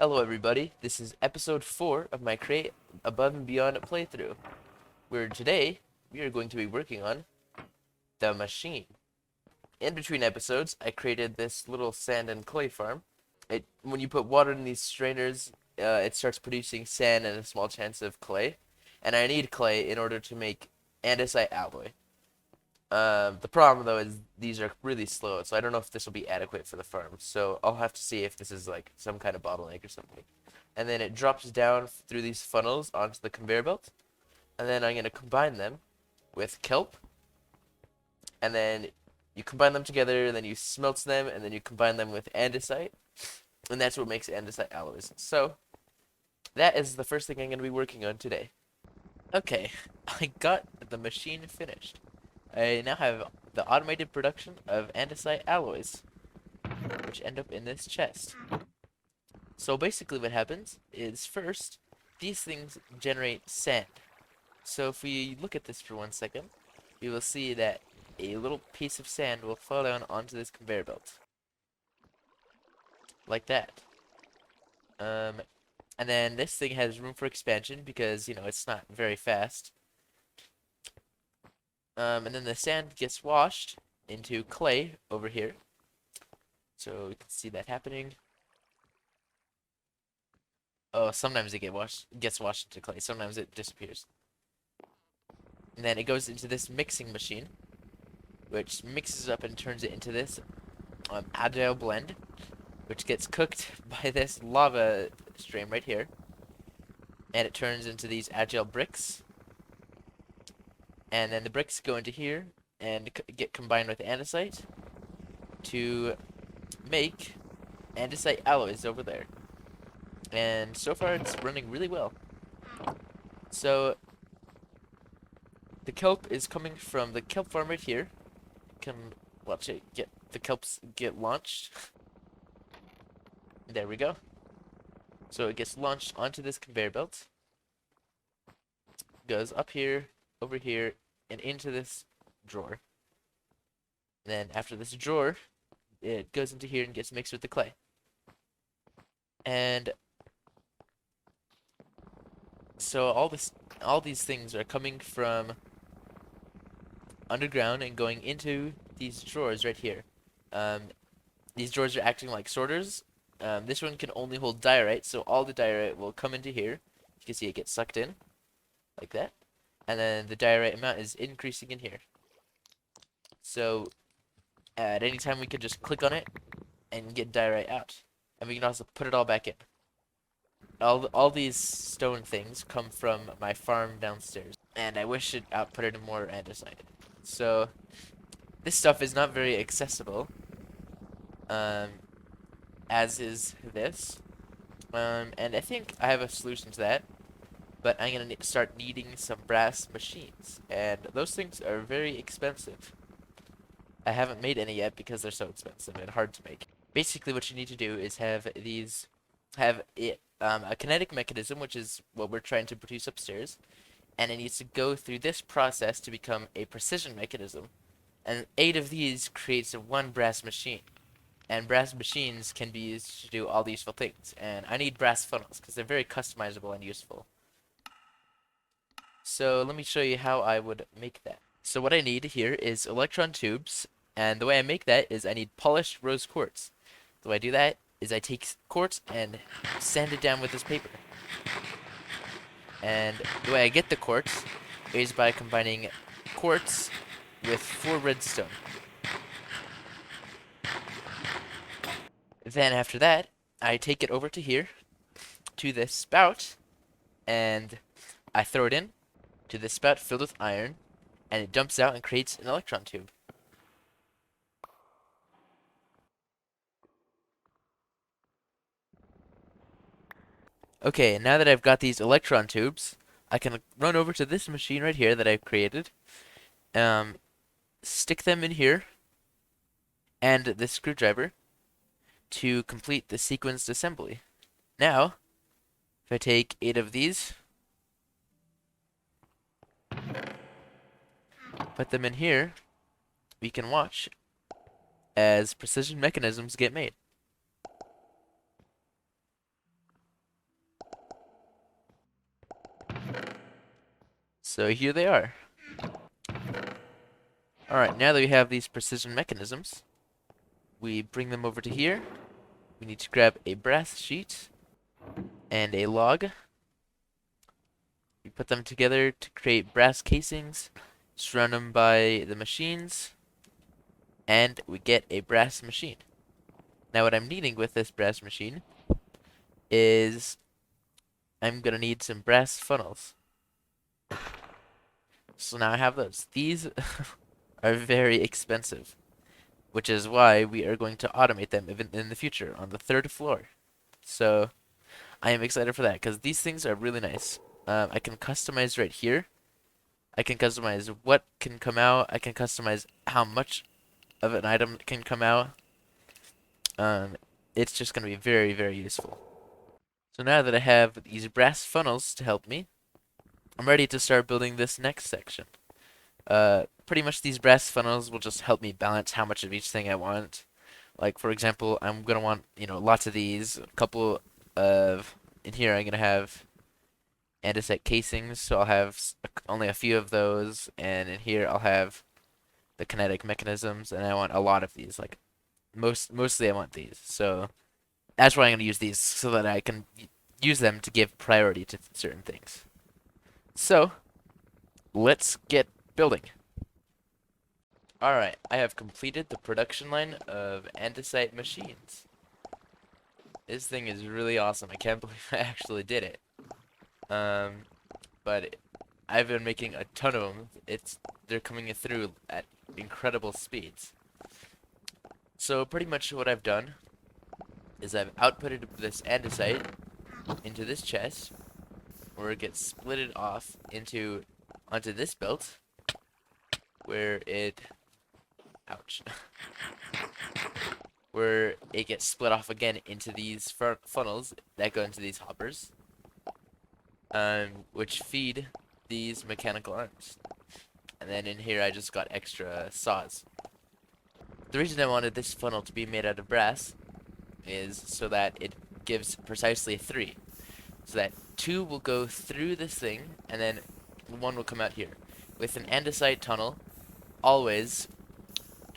Hello everybody, this is episode 4 of my Create Above and Beyond playthrough, where today we are going to be working on the machine. In between episodes, I created this little sand and clay farm. When you put water in these strainers, it starts producing sand and a small chance of clay. And I need clay in order to make andesite alloy. The problem though is these are really slow, so I don't know if this will be adequate for the farm. So I'll have to see if this is like some kind of bottleneck or something. And then it drops down through these funnels onto the conveyor belt. And then I'm going to combine them with kelp. And then you combine them together, and then you smelt them, and then you combine them with andesite. And that's what makes andesite alloys. So that is the first thing I'm going to be working on today. Okay, I got the machine finished. I now have the automated production of andesite alloys, which end up in this chest. So basically what happens is first, these things generate sand. So if we look at this for 1 second, we will see that a little piece of sand will fall down onto this conveyor belt. Like that. And then this thing has room for expansion because, you know, it's not very fast. And then the sand gets washed into clay over here. So we can see that happening. Oh, sometimes it gets washed into clay. Sometimes it disappears. And then it goes into this mixing machine, which mixes up and turns it into this agile blend, which gets cooked by this lava stream right here. And it turns into these agile bricks. And then the bricks go into here and get combined with andesite to make andesite alloys over there. And so far it's running really well. So the kelp is coming from the kelp farm right here. Can watch it get the kelps get launched. There we go. So it gets launched onto this conveyor belt. Goes up here, over here, and into this drawer. Then after this drawer, it goes into here and gets mixed with the clay. And so all these things are coming from underground and going into these drawers right here. These drawers are acting like sorters. This one can only hold diorite, so all the diorite will come into here. You can see it gets sucked in, like that. And then the diorite amount is increasing in here. So at any time we can just click on it and get diorite out. And we can also put it all back in. All these stone things come from my farm downstairs. And I wish it outputted more andesite. So this stuff is not very accessible. As is this. And I think I have a solution to that. But I'm going to start needing some brass machines. And those things are very expensive. I haven't made any yet because they're so expensive and hard to make. Basically what you need to do is have a kinetic mechanism, which is what we're trying to produce upstairs. And it needs to go through this process to become a precision mechanism. And 8 of these creates one brass machine. And brass machines can be used to do all these useful things. And I need brass funnels because they're very customizable and useful. So let me show you how I would make that. So what I need here is electron tubes. And the way I make that is I need polished rose quartz. The way I do that is I take quartz and sand it down with this paper. And the way I get the quartz is by combining quartz with 4 redstone. Then after that, I take it over to here, to this spout, and I throw it in to this spout filled with iron, and it dumps out and creates an electron tube. Okay, now that I've got these electron tubes, I can run over to this machine right here that I've created, stick them in here, and this screwdriver to complete the sequenced assembly. Now, if I take 8 of these, put them in here, we can watch as precision mechanisms get made. So here they are. Alright, now that we have these precision mechanisms, we bring them over to here. We need to grab a brass sheet and a log. We put them together to create brass casings, surround them by the machines, and we get a brass machine. Now what I'm needing with this brass machine is I'm gonna need some brass funnels. So now I have those. These are very expensive, which is why we are going to automate them even in the future on the third floor. So I am excited for that because these things are really nice. I can customize right here. I can customize what can come out. I can customize how much of an item can come out. Um, it's just going to be very, very useful. So now that I have these brass funnels to help me, I'm ready to start building this next section. Pretty much these brass funnels will just help me balance how much of each thing I want. Like, for example, I'm gonna want, lots of these. A couple of, in here I'm gonna have andesite casings, so I'll have only a few of those. And in here I'll have the kinetic mechanisms, and I want a lot of these. Like, mostly I want these. So that's why I'm gonna use these, so that I can use them to give priority to certain things. So, let's get building. Alright, I have completed the production line of andesite machines. This thing is really awesome. I can't believe I actually did it. But I've been making a ton of them. They're coming through at incredible speeds. So pretty much what I've done is I've outputted this andesite into this chest, where it gets splitted off onto this belt, where it ouch where it gets split off again into these funnels that go into these hoppers, which feed these mechanical arms. And then in here I just got extra saws. The reason I wanted this funnel to be made out of brass is so that it gives precisely 3. So that 2 will go through this thing, and then 1 will come out here. With an andesite tunnel, always,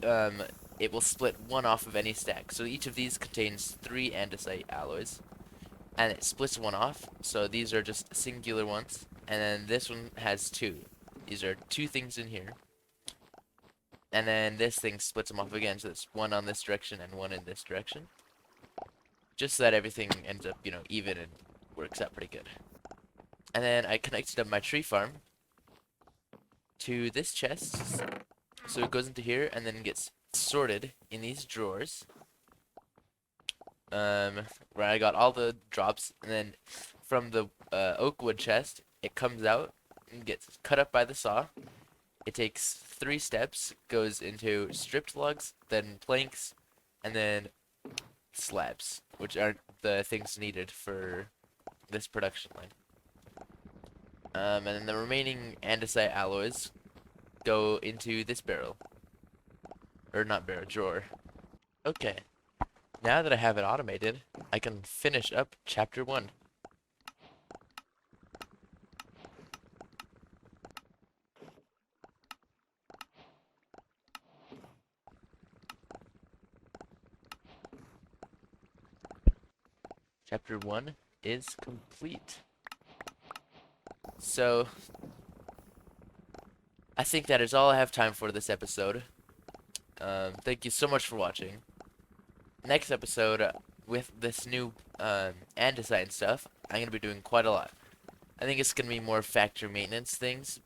it will split 1 off of any stack. So each of these contains 3 andesite alloys, and it splits 1 off. So these are just singular ones, and then this one has 2. These are 2 things in here, and then this thing splits them off again. So it's 1 on this direction and 1 in this direction, just so that everything ends up, even and works out pretty good. And then I connected up my tree farm to this chest, so it goes into here and then gets sorted in these drawers, where I got all the drops. And then from the oak wood chest, it comes out and gets cut up by the saw. It takes 3 steps, goes into stripped logs, then planks, and then slabs, which are the things needed for this production line. And then the remaining andesite alloys go into this barrel. Or not barrel, drawer. Okay. Now that I have it automated, I can finish up chapter 1. Chapter 1 is complete. So, I think that is all I have time for this episode. Thank you so much for watching. Next episode, with this new andesite stuff, I'm going to be doing quite a lot. I think it's going to be more factory maintenance things,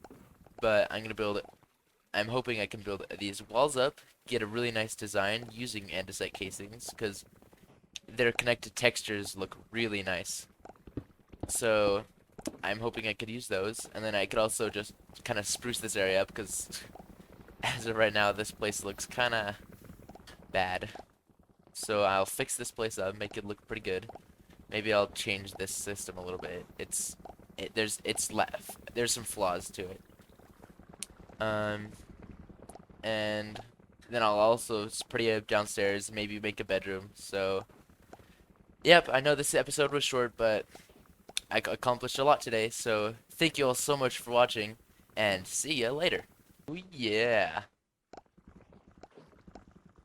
but I'm hoping I can build these walls up, get a really nice design using andesite casings, because their connected textures look really nice. So I'm hoping I could use those, and then I could also just kind of spruce this area up, because as of right now this place looks kind of bad. So I'll fix this place up, make it look pretty good. Maybe I'll change this system a little bit. There's some flaws to it. And then I'll also pretty up downstairs, maybe make a bedroom. So yep, I know this episode was short, but I accomplished a lot today. So thank you all so much for watching, and see ya later. Oh, yeah.